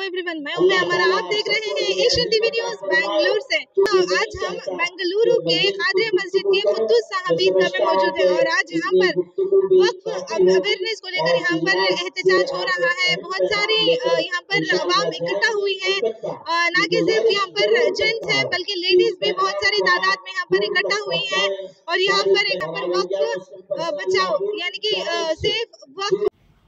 Everyone, मैं उम्मे हमारा, आप देख रहे हैं एशियन टीवी न्यूज बेंगलुरु से। आज हम बेंगलुरु के कादरिया मस्जिद के कुद्दूस साहब ईदगाह में मौजूद हैं और आज यहाँ पर वक्फ अवेयरनेस को लेकर यहाँ पर एहतजाज हो रहा है। बहुत सारी यहाँ पर आवाम इकट्ठा हुई है, ना कि सिर्फ यहाँ पर जेंट्स हैं बल्कि लेडीज भी बहुत सारी तादाद में यहाँ पर इकट्ठा हुई है और यहाँ पर वक्फ बचाओ यानी कि सेफ वक्फ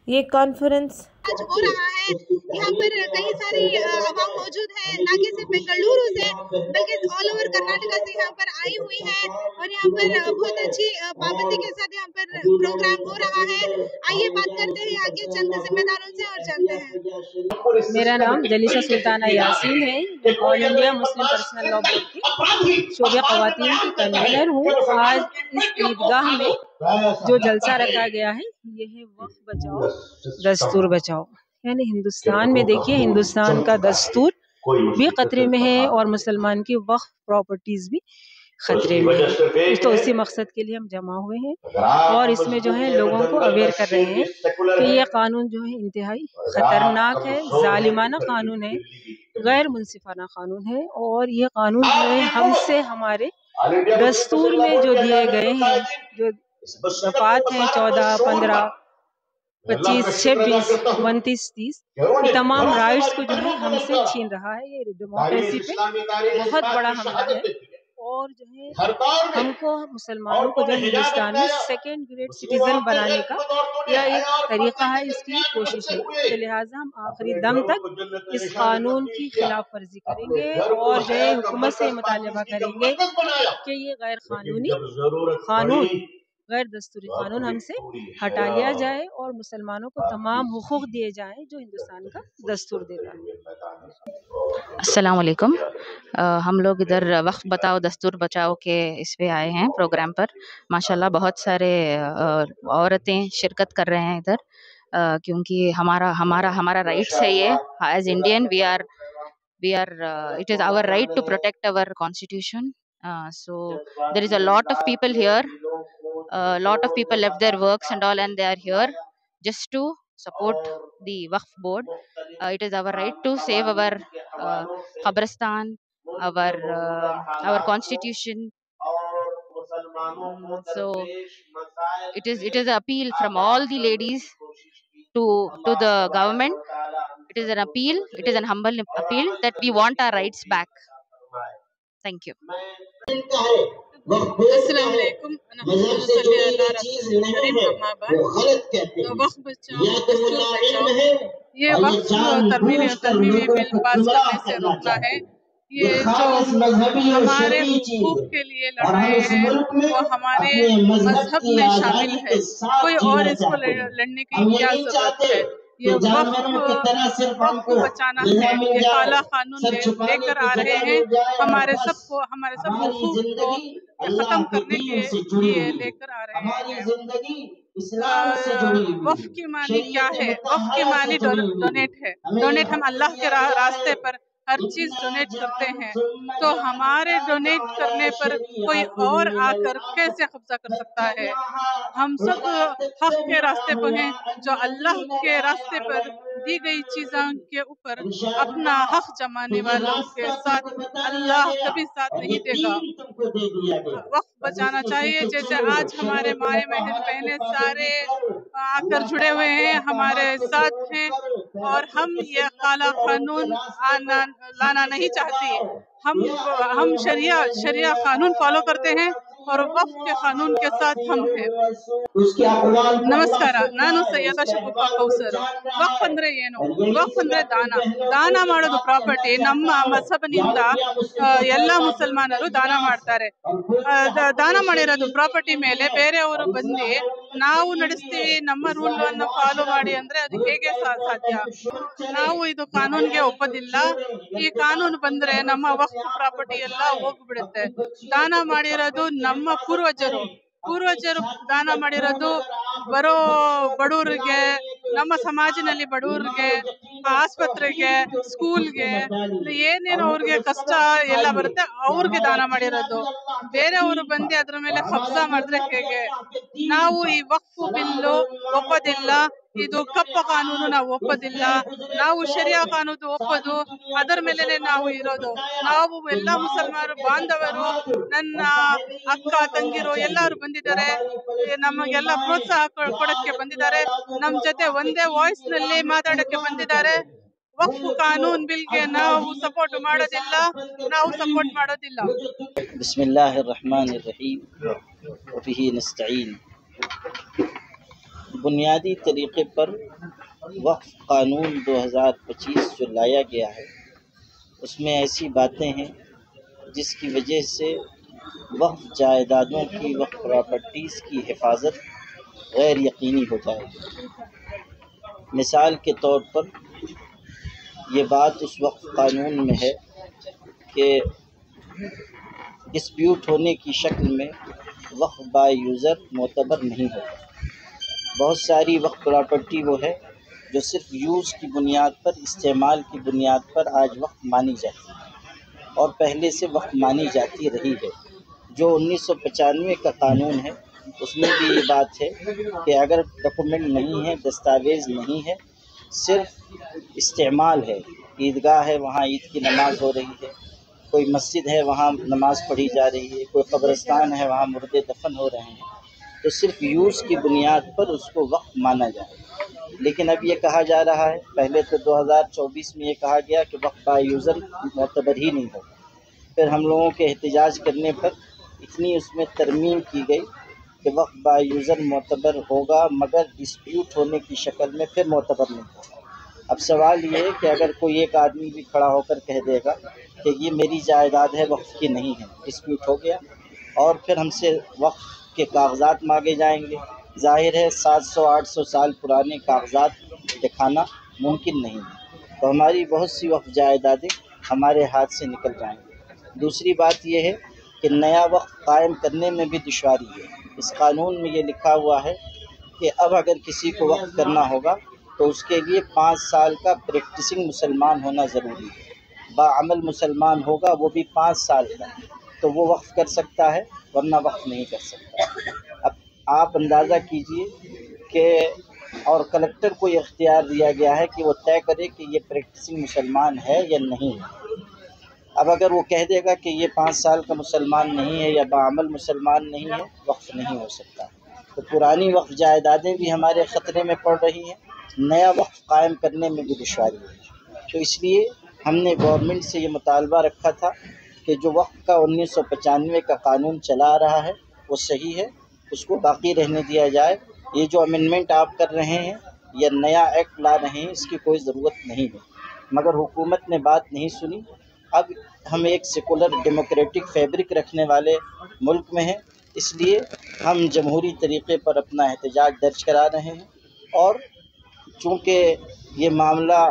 ये कॉन्फ्रेंस आज हो रहा है। यहाँ पर कई सारी आवाम मौजूद है, ना कि सिर्फ बेंगलुरु से बल्कि ऑल ओवर कर्नाटका से यहाँ पर आई हुई है और यहाँ पर बहुत अच्छी पाबंदी के साथ यहाँ पर प्रोग्राम हो रहा है। आइए बात करते हैं आगे चंद जिम्मेदारों से और जानते हैं। मेरा नाम जलीसा सुल्ताना यासीन है, all India Muslim personal law board की शोबिया ख़वातीन की कन्वीनर हूँ। आज इस ईदगाह में जो जलसा रखा गया है ये है वक्फ बचाओ दस्तूर बचाओ। यानी हिंदुस्तान में देखिए, हिंदुस्तान का दस्तूर भी खतरे में है और मुसलमान की वक्फ प्रॉपर्टीज भी खतरे में है। तो उसी मकसद के लिए हम जमा हुए हैं और इसमें जो है लोगों को अवेयर कर रहे हैं कि ये कानून जो है इंतहाई खतरनाक है, जालिमाना कानून है, गैर मुनसिफाना कानून है और ये कानून जो है हमसे हमारे दस्तूर में जो दिए गए हैं, जो दफात हैं 14, 15, 25, 26, 29, 30, ये तमाम राइट्स को जो है हमसे छीन रहा है। ये डेमोक्रेसी पे बहुत बड़ा हमला है और जो है हमको मुसलमानों को जो हिंदुस्तान में सेकेंड ग्रेड सिटीजन बनाने का यह एक तरीका है, इसकी कोशिश है। तो लिहाजा हम आखिरी दम तक इस कानून की खिलाफ वर्जी करेंगे और जो है हुकूमत से मुतालबा करेंगे कि ये गैर कानूनी कानून, गैर दस्तूरी कानून हमसे हटा लिया जाए और मुसलमानों को तमाम हुकूक दिए जाएं जो हिंदुस्तान का दस्तूर देता है। अस्सलाम वालेकुम। हम लोग इधर वक्फ बचाओ दस्तूर बचाओ के इस पे आए हैं प्रोग्राम पर। माशाल्लाह बहुत सारे औरतें शिरकत कर रहे हैं इधर, क्योंकि हमारा राइट्स है ये। As Indian we are it is our right to protect our constitution. So there is a lot of people here. A lot of people left their works and all, and they are here just to support the Waqf board. It is our right to save our Qabristan, our constitution. So it is an appeal from all the ladies to the government. It is an appeal. It is an humble appeal that we want our rights back. Thank you. अस्सलाम वालेकुम। वक्फ बचाओ दस्तूर बचाओ, ये वक्फ तरमीमी bill pass करने से रोकना है। ये जो हमारे हुकूक के लिए लड़ रहे हैं वो हमारे मजहब में शामिल है, कोई और इसको लड़ने की क्या जरूरत है। ये वक्फ को बचाना है, ये काला कानून लेकर आ रहे हैं हमारे सब हुकूक को खत्म करने के लिए लेकर आ रहे हैं। वक्फ की मानी क्या है? वक्फ की मानी डोनेट है। डोनेट हम अल्लाह के रास्ते पर हर चीज डोनेट करते हैं, तो हमारे डोनेट करने पर कोई और आकर कैसे कब्जा कर सकता है? हम सब हक के रास्ते पर हैं, जो अल्लाह के रास्ते पर दी गई चीज़ों के ऊपर अपना हक जमाने वालों के साथ अल्लाह कभी साथ नहीं देगा। वक्त बचाना चाहिए। जैसे आज हमारे माए बहने सारे आकर जुड़े हुए हैं, हमारे साथ हैं और हम ये काला कानून लाना नहीं चाहते। हम शरिया कानून फॉलो करते हैं और वक्फ के कानून के साथ हम हैं। ನಮಸ್ಕಾರ, ನಾನು ಸೈಯದ ಶಗುಫಾ ಕೌಸರ್. ವಕ್ಫ್ ಅಂದ್ರೆ ಏನು? ವಕ್ಫ್ ಅಂದ್ರೆ ದಾನ ಮಾಡೋದು ಪ್ರಾಪರ್ಟಿ. ನಮ್ಮ ಮಸಬ್ನಿಂದ ಎಲ್ಲಾ ಮುಸಲ್ಮಾನರು ದಾನ ಮಾಡ್ತಾರೆ. ದಾನ ಮಾಡಿರೋದು ಪ್ರಾಪರ್ಟಿ ಮೇಲೆ ಬೇರೆಯವರು ಬಂದು ನಾವು ನಡೆಸ್ತೀವಿ, ನಮ್ಮ ರೂಲ್ ಅನ್ನು ಫಾಲೋ ಮಾಡಿ ಅಂದ್ರೆ ಅದು ಹೇಗೆ ಸಾಧ್ಯ? ನಾವು ಇದು ಕಾನೂನ್ಗೆ ಒಪ್ಪೋದಿಲ್ಲ. ಈ ಕಾನೂನು ಬಂದ್ರೆ ನಮ್ಮ ವಕ್ಫ್ ಪ್ರಾಪರ್ಟಿ ಎಲ್ಲ ಹೋಗ್ಬಿಡುತ್ತೆ. ದಾನ ಮಾಡಿರೋದು ನಮ್ಮ ಪೂರ್ವಜರು ದಾನ ಮಾಡಿರೋದು ಬರೋ ಬಡವರಿಗೆ ನಮ್ಮ ಸಮಾಜದಲ್ಲಿ ಬಡವರಿಗೆ ಆಸ್ಪತ್ರೆಗೆ ಸ್ಕೂಲ್ಗೆ ಏನೇನು ಅವ್ರಿಗೆ ಕಷ್ಟ ಎಲ್ಲ ಬರುತ್ತೆ ಅವ್ರಿಗೆ ದಾನ ಮಾಡಿರೋದು. ಬೇರೆಯವರು ಬಂದು ಅದ್ರ ಮೇಲೆ ಕಬ್ಜಾ ಮಾಡಿದ್ರೆ ಹೇಗೆ? ನಾವು ಈ ವಕ್ಫ್ ಬಿಲ್ಲು ಒಪ್ಪೋದಿಲ್ಲ, ಇದು ಕಪ್ಪ ಕಾನೂನು ನಾವು ಒಪ್ಪೋದಿಲ್ಲ. ನಾವು ಶರಿಯಾ ಕಾನೂನು ಒಪ್ಪೋದು, ಅದರ ಮೇಲೆನೆ ನಾವು ಇರೋದು. ನಾವು ಎಲ್ಲ ಮುಸಲ್ಮಾನರು ಬಾಂಧವರು, ನನ್ನ ಅಕ್ಕ ತಂಗಿರು ಎಲ್ಲರೂ ಬಂದಿದ್ದಾರೆ, ನಮಗೆಲ್ಲ ಪ್ರೋತ್ಸಾಹ ಕೊಡಕ್ಕೆ ಬಂದಿದ್ದಾರೆ, ನಮ್ ಜೊತೆ ಒಂದೇ ವಾಯ್ಸ್ ನಲ್ಲಿ ಮಾತಾಡಕ್ಕೆ ಬಂದಿದ್ದಾರೆ. ವಕ್ಫ್ ಕಾನೂನ್ ಬಿಲ್ಗೆ ನಾವು ಸಪೋರ್ಟ್ ಮಾಡೋದಿಲ್ಲ, ನಾವು ಸಪೋರ್ಟ್ ಮಾಡೋದಿಲ್ಲ. बिस्मिल्लाहिर रहमानिर रहीम व बिही नस्तईन। बुनियादी तरीक़े पर वक्फ कानून 2025 जो लाया गया है उसमें ऐसी बातें हैं जिसकी वजह से वक्फ जायदादों की, वक्फ प्रॉपर्टीज़ की हिफाजत गैर यकीनी हो जाएगी। मिसाल के तौर पर ये बात उस वक्फ कानून में है कि डिस्प्यूट होने की शक्ल में वक्फ बाय यूज़र मोतबर नहीं होगा। बहुत सारी वक्फ प्रॉपर्टी वो है जो सिर्फ यूज़ की बुनियाद पर, इस्तेमाल की बुनियाद पर आज वक्फ मानी जाती है और पहले से वक्फ मानी जाती रही है। जो 1995 का कानून है उसमें भी ये बात है कि अगर डॉक्यूमेंट नहीं है, दस्तावेज़ नहीं है, सिर्फ इस्तेमाल है, ईदगाह है वहाँ ईद की नमाज़ हो रही है, कोई मस्जिद है वहाँ नमाज़ पढ़ी जा रही है, कोई कब्रिस्तान है वहाँ मुर्दे दफन हो रहे हैं, तो सिर्फ यूज़ की बुनियाद पर उसको वक्फ माना जाए। लेकिन अब ये कहा जा रहा है, पहले तो 2024 में ये कहा गया कि वक्फ बाय यूज़र मोतबर ही नहीं होगा। फिर हम लोगों के एहतजाज करने पर इतनी उसमें तरमीम की गई कि वक्फ बाय यूज़र मोतबर होगा मगर डिस्प्यूट होने की शक्ल में फिर मोतबर नहीं होगा। अब सवाल ये है कि अगर कोई एक आदमी भी खड़ा होकर कह देगा कि ये मेरी जायदाद है, वक्फ की नहीं है, डिस्प्यूट हो गया, और फिर हमसे वक्फ के कागज़ात मांगे जाएंगे, ज़ाहिर है 700-800 साल पुराने कागज़ात दिखाना मुमकिन नहीं है, तो हमारी बहुत सी वक्फ जायदादें हमारे हाथ से निकल जाएंगी। दूसरी बात यह है कि नया वक्फ कायम करने में भी दुश्वारी है। इस कानून में ये लिखा हुआ है कि अब अगर किसी को वक्फ करना होगा तो उसके लिए 5 साल का प्रैक्टिसिंग मुसलमान होना ज़रूरी है, बाअमल मुसलमान होगा वो भी 5 साल का, तो वो वक्फ कर सकता है, वरना वक्फ नहीं कर सकता। अब आप अंदाज़ा कीजिए कि और कलेक्टर को ये इख्तियार दिया गया है कि वो तय करे कि ये प्रैक्टिसिंग मुसलमान है या नहीं है। अब अगर वो कह देगा कि ये 5 साल का मुसलमान नहीं है या बाअमल मुसलमान नहीं है, वक्फ नहीं हो सकता। तो पुरानी वक्फ जायदादें भी हमारे ख़तरे में पड़ रही हैं, नया वक्फ कायम करने में भी दुश्वारी है। तो इसलिए हमने गवर्नमेंट से ये मुतालबा रखा था कि जो वक्फ का 1995 का कानून चला आ रहा है वो सही है, उसको बाकी रहने दिया जाए। ये जो अमेंडमेंट आप कर रहे हैं या नया एक्ट ला रहे हैं, इसकी कोई ज़रूरत नहीं है, मगर हुकूमत ने बात नहीं सुनी। अब हम एक सेकुलर डेमोक्रेटिक फैब्रिक रखने वाले मुल्क में हैं, इसलिए हम जमहूरी तरीक़े पर अपना एहतजाज दर्ज करा रहे हैं। और चूँकि ये मामला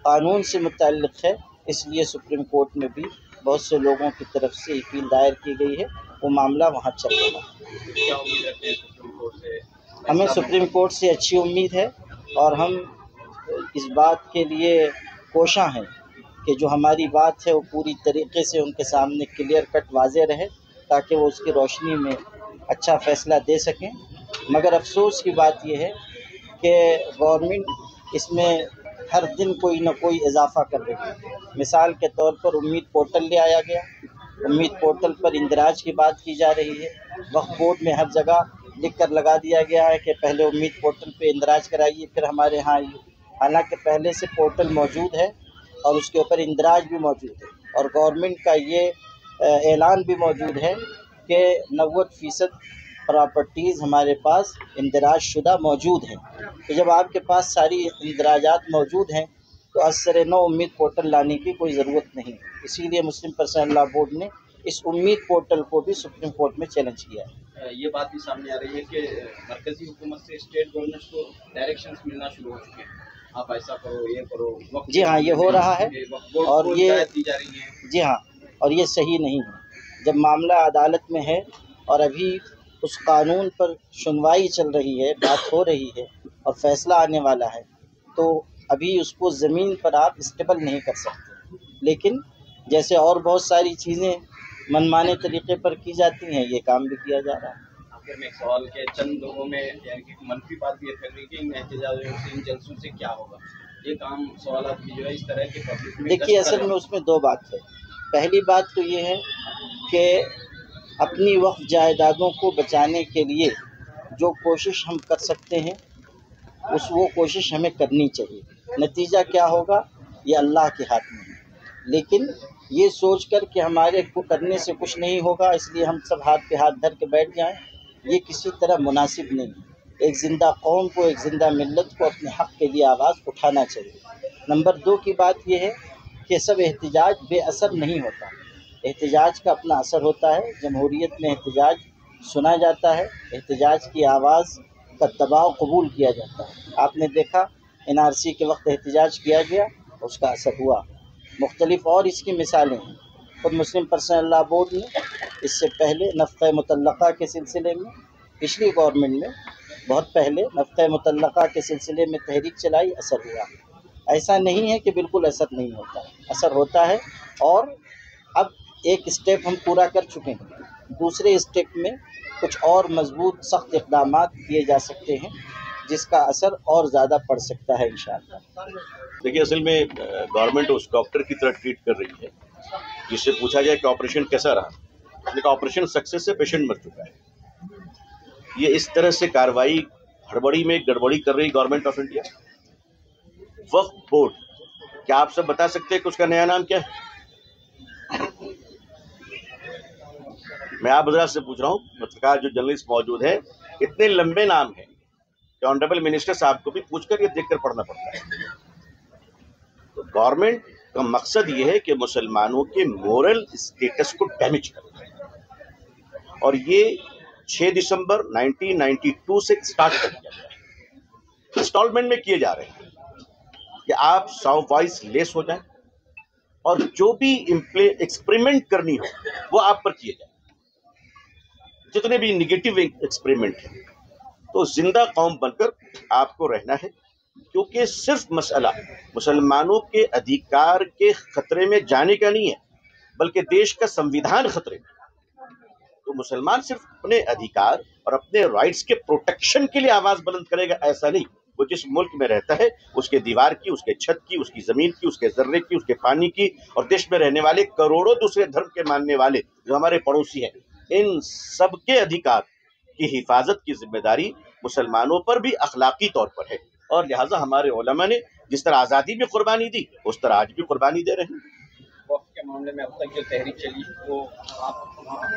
कानून से मुतल्लिक़ है, इसलिए सुप्रीम कोर्ट में भी बहुत से लोगों की तरफ से अपील दायर की गई है, वो मामला वहाँ चल रहा है। क्या उम्मीद रखते हैं सुप्रीम कोर्ट से? हमें सुप्रीम कोर्ट से अच्छी उम्मीद है और हम इस बात के लिए कोशां हैं कि जो हमारी बात है वो पूरी तरीके से उनके सामने क्लियर कट वाज़े रहे, ताकि वो उसकी रोशनी में अच्छा फ़ैसला दे सकें। मगर अफसोस की बात यह है कि गवर्नमेंट इसमें हर दिन कोई न कोई इजाफ़ा कर रही है। मिसाल के तौर पर उम्मीद पोर्टल ले आया गया, उम्मीद पोर्टल पर इंदराज की बात की जा रही है, वक्फ बोर्ड में हर जगह लिख कर लगा दिया गया है कि पहले उम्मीद पोर्टल पे इंदराज कराइए, फिर हमारे यहाँ आइए। हालांकि पहले से पोर्टल मौजूद है और उसके ऊपर इंदराज भी मौजूद है, और गवर्नमेंट का ये ऐलान भी मौजूद है कि 90% प्रॉपर्टीज़ हमारे पास इंदराज शुदा मौजूद हैं। तो जब आपके पास सारी इंदराजात मौजूद हैं तो असर नौ उम्मीद पोर्टल लाने की कोई ज़रूरत नहीं। इसीलिए मुस्लिम पर्सनल लॉ बोर्ड ने इस उम्मीद पोर्टल को भी सुप्रीम कोर्ट में चैलेंज किया है। ये बात भी सामने आ रही है कि मरकज़ी हुकूमत से स्टेट गवर्नमेंट्स को डायरेक्शंस मिलना शुरू हो चुके हैं, आप ऐसा करो, ये करो। जी हाँ, ये हो रहा है और ये दी जा रही है। जी हाँ, और ये सही नहीं है। जब मामला अदालत में है और अभी उस कानून पर सुनवाई चल रही है, बात हो रही है, اور فیصلہ آنے والا ہے، تو ابھی اس کو زمین پر آپ اسٹیبل نہیں کر سکتے، لیکن جیسے اور بہت ساری چیزیں منمانے طریقے پر کی جاتی ہیں، یہ کام بھی کیا جا رہا ہے۔ آخر میں ایک سوال کہ چند لوگوں میں یعنی کہ منفی بات بھی یہ پھیل رہی ہے کہ ان احتجاجوں سے ان جلسوں سے کیا ہوگا، ایک عام سوالات بھی جو ہے اس طرح کے پبلک میں دیکھیے اصل میں اس میں دو بات ہے۔ پہلی بات تو یہ ہے کہ اپنی وقف جائیدادوں کو بچانے کے لیے جو کوشش ہم کر سکتے ہیں وہ کوشش ہمیں کرنی چاہیے۔ نتیجہ کیا ہوگا یہ اللہ کے ہاتھ میں ہے، لیکن یہ سوچ کر کہ ہمارے کو کرنے سے کچھ نہیں ہوگا اس لیے ہم سب ہاتھ پہ ہاتھ دھر کے بیٹھ جائیں، یہ کسی طرح مناسب نہیں ہے۔ ایک زندہ قوم کو، ایک زندہ ملت کو اپنے حق کے لیے آواز اٹھانا چاہیے۔ نمبر 2 کی بات یہ ہے کہ سب احتجاج بے اثر نہیں ہوتا، احتجاج کا اپنا اثر ہوتا ہے۔ جمہوریت میں احتجاج سنا جاتا ہے، احتجاج کی آواز کا دباؤ قبول کیا جاتا ہے۔ آپ نے دیکھا NRC کے وقت احتجاج کیا گیا، اس کا اثر ہوا۔ مختلف اور اس کی مثالیں ہیں۔ خود مسلم پرسنل لاء بورڈ نے اس سے پہلے نفقہ مطلقہ کے سلسلے میں، پچھلی گورنمنٹ میں بہت پہلے نفقہ مطلقہ کے سلسلے میں تحریک چلائی، اثر ہوا۔ ایسا نہیں ہے کہ بالکل اثر نہیں ہوتا، اثر ہوتا ہے، اور اب ایک اسٹیپ ہم پورا کر چکے ہیں، دوسرے اسٹیپ میں کچھ اور مضبوط سخت اقدامات کیے جا سکتے ہیں جس کا اثر اور زیادہ پڑ سکتا ہے انشاءاللہ۔ دیکھیے اصل میں گورنمنٹ اس ڈاکٹر کی طرح ٹریٹ کر رہی ہے، جس سے پوچھا جائے کہ آپریشن کیسا رہا، لیکن آپریشن سکسیس سے پیشنٹ مر چکا ہے۔ یہ اس طرح سے کارروائی ہڑبڑی میں گڑبڑی کر رہی گورنمنٹ آف انڈیا۔ وقف بورڈ، کیا آپ سب بتا سکتے ہیں کہ اس کا نیا نام کیا ہے؟ میں آپ حضرات سے پوچھ رہا ہوں، پترکار جو جرنلسٹ موجود ہے، اتنے لمبے نام ہیں کہ آنریبل منسٹر صاحب کو بھی پوچھ کر یہ دیکھ کر پڑھنا پڑتا ہے۔ تو گورنمنٹ کا مقصد یہ ہے کہ مسلمانوں کے مورل اسٹیٹس کو ڈیمیج کرنا ہے، اور یہ 6 دسمبر 1992 سے سٹارٹ کر دیا گیا ہے۔ انسٹالمنٹ میں کیے جا رہے ہیں کہ آپ 100 وائس لیس ہو جائیں، اور جو بھی ایکسپریمنٹ کرنی ہو وہ آپ پر کیے جائیں، جتنے بھی نگیٹو ایکسپریمنٹ ہیں۔ تو زندہ قوم بن کر آپ کو رہنا ہے، کیونکہ صرف مسئلہ مسلمانوں کے ادھیکار کے خطرے میں جانے کا نہیں ہے، بلکہ دیش کا سمویدھان خطرے میں۔ تو مسلمان صرف اپنے ادھیکار اور اپنے رائٹس کے پروٹیکشن کے لیے آواز بلند کرے گا، ایسا نہیں۔ وہ جس ملک میں رہتا ہے، اس کے دیوار کی، اس کے چھت کی، اس کی زمین کی، اس کے ذرے کی، اس کے پانی کی، اور دیش میں رہنے والے کروڑوں دوسرے دھرم کے ماننے والے جو ہمارے پڑوسی ہیں، ان سب کے ادھیکار کی حفاظت کی ذمہ داری مسلمانوں پر بھی اخلاقی طور پر ہے، اور لہٰذا ہمارے علماء نے جس طرح آزادی میں قربانی دی، اس طرح آج بھی قربانی دے رہے ہیں۔ وقت کے معاملے میں اب تک جو تحریک چلی وہ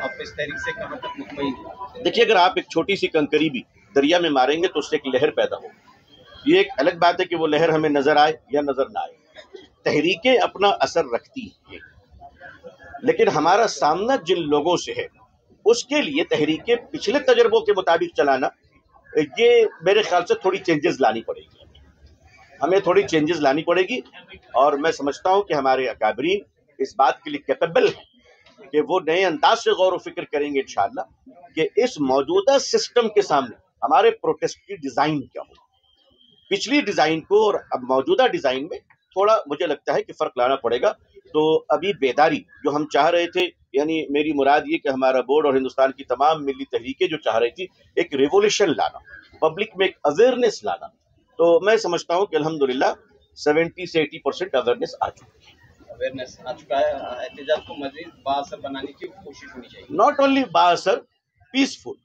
آپ اس تحریک سے کہاں تک مطمئن ہیں؟ دیکھیے، اگر آپ ایک چھوٹی سی کنکری بھی دریا میں ماریں گے تو اس سے ایک لہر پیدا ہو۔ یہ ایک الگ بات ہے کہ وہ لہر ہمیں نظر آئے یا نظر نہ آئے، تحریکیں اپنا اثر رکھتی ہیں، لیکن ہمارا سامنا جن لوگوں سے ہے اس کے لیے تحریکیں پچھلے تجربوں کے مطابق چلانا، یہ میرے خیال سے تھوڑی چینجز لانی پڑے گی، ہمیں تھوڑی چینجز لانی پڑے گی، اور میں سمجھتا ہوں کہ ہمارے اکابرین اس بات کے لیے کیپیبل ہیں کہ وہ نئے انداز سے غور و فکر کریں گے انشاءاللہ کہ اس موجودہ سسٹم کے سامنے ہمارے پروٹیسٹ کی ڈیزائن کیا ہو۔ پچھلی ڈیزائن کو اور اب موجودہ ڈیزائن میں تھوڑا مجھے لگتا ہے کہ فرق لانا پڑے گا۔ تو ابھی بیداری جو ہم چاہ رہے تھے، یعنی میری مراد یہ کہ ہمارا بورڈ اور ہندوستان کی تمام ملی تحریکیں جو چاہ رہی تھی ایک ریولیوشن لانا، پبلک میں ایک اویئرنیس لانا، تو میں سمجھتا ہوں کہ الحمدللہ 70 سے 80% اویئرنیس آ چکی ہے۔ اویئرنیس آ چکا ہے، احتجاج کو مزید بااثر بنانے کی کوشش ہونی چاہیے۔ ناٹ اونلی بااثر، پیسفل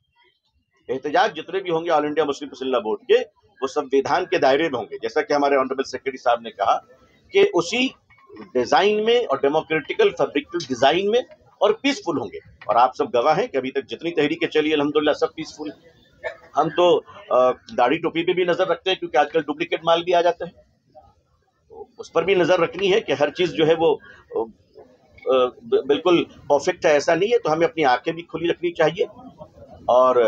احتجاج جتنے بھی ہوں گے All India Muslim Personal Law Board کے، وہ سمویدھان کے دائرے میں ہوں گے، جیسا کہ ہمارے آنریبل سیکرٹری صاحب نے کہا کہ اسی ڈیزائن میں اور ڈیموکریٹیکل فیبرکل ڈیزائن میں اور پیسفل ہوں گے۔ اور آپ سب گواہ ہیں کہ ابھی تک جتنی تحریکیں چلی الحمدللہ سب پیسفل ہیں۔ ہم تو داڑھی ٹوپی پہ بھی نظر رکھتے ہیں، کیونکہ آج کل ڈپلیکیٹ مال بھی آ جاتا ہے، اس پر بھی نظر رکھنی ہے کہ ہر چیز جو ہے وہ بالکل پرفیکٹ ہے، ایسا نہیں ہے۔ تو ہمیں اپنی آنکھیں بھی کھلی رکھنی چاہیے، اور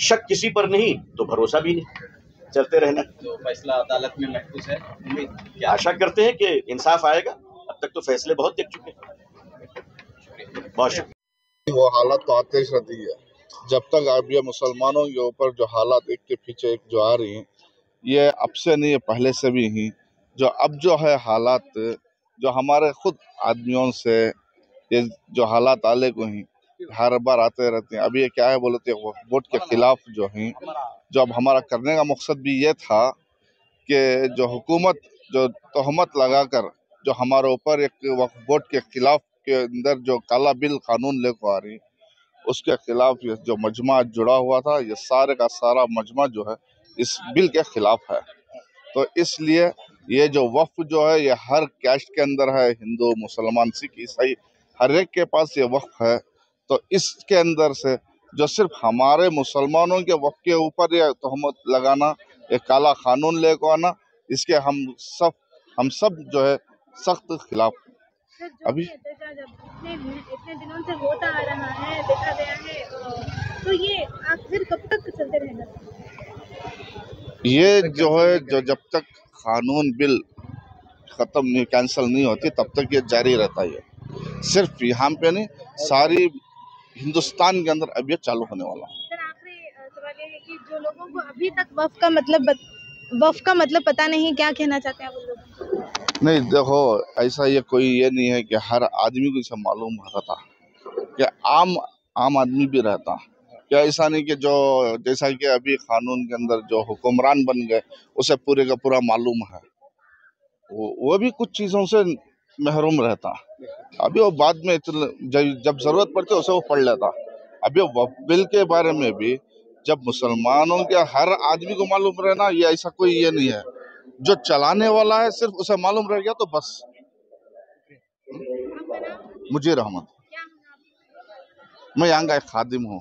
شک کسی پر نہیں تو بھروسہ بھی نہیں، چلتے رہنا۔ تو فیصلہ عدالت میں محفوظ ہے، امید آشا کرتے ہیں کہ انصاف آئے گا، اب تک تو فیصلے بہت دیکھ چکے ہیں۔ بہت شکریہ۔ وہ حالت تو آتش رتی ہے، जब तक अब ये मुसलमानों के ऊपर जो हालात एक के पीछे एक जो आ रही हैं, ये अब से नहीं, ये पहले से भी ही जो अब जो है हालात जो हमारे खुद आदमियों से ये जो हालात आले को ही हर बार आते रहते हैं। अभी ये क्या है बोलते हैं वक्फ बोर्ड के खिलाफ जो है, जो अब हमारा करने का मकसद भी ये था कि जो हुकूमत जो तहमत लगाकर जो हमारे ऊपर एक वक्फ बोर्ड के खिलाफ के अंदर जो काला बिल कानून लेकर आ रही, उसके खिलाफ ये जो मजमा जुड़ा हुआ था, ये सारे का सारा मजमा जो है इस बिल के खिलाफ है। तो इसलिए ये जो वक्फ जो है ये हर कैस्ट के अंदर है, हिंदू मुसलमान सिख ईसाई हर एक के पास ये वक्फ है। तो इसके अंदर से जो सिर्फ हमारे मुसलमानों के वक्फ के ऊपर ये तहमत लगाना, ये काला कानून लेकर आना, इसके हम सब जो है सख्त खिलाफ। अभी इतने दिनों से होता आ रहा है, देखा गया है, तो ये आखिर कब तक चलते रहेगा? ये जो है जो जब तक कानून बिल खत्म नहीं कैंसिल नहीं होती तब तक ये जारी रहता है। सिर्फ यहाँ पे नहीं, सारी हिंदुस्तान के अंदर अब ये चालू होने वाला है। सर आखिरी सवाल ये है कि जो लोगों को अभी तक वक्फ का मतलब पता नहीं, क्या कहना चाहते हैं आप उन लोगों को? नहीं देखो, ऐसा ये कोई ये नहीं है कि हर आदमी को इसे मालूम रहता, कि आम आदमी भी रहता, क्या ऐसा नहीं कि जो जैसा कि अभी कानून के अंदर जो हुक्मरान बन गए उसे पूरे का पूरा मालूम है, वो भी कुछ चीज़ों से महरूम रहता। अभी वो बाद में जब जरूरत पड़ती है उसे वो पढ़ लेता। अभी वक्फ बिल के बारे में भी जब मुसलमानों के हर आदमी को मालूम रहना, ये ऐसा कोई ये नहीं है, जो चलाने वाला है सिर्फ उसे मालूम रह गया तो बस। मुजीर अहमद, मैं यहाँ का एक खादिम हूँ।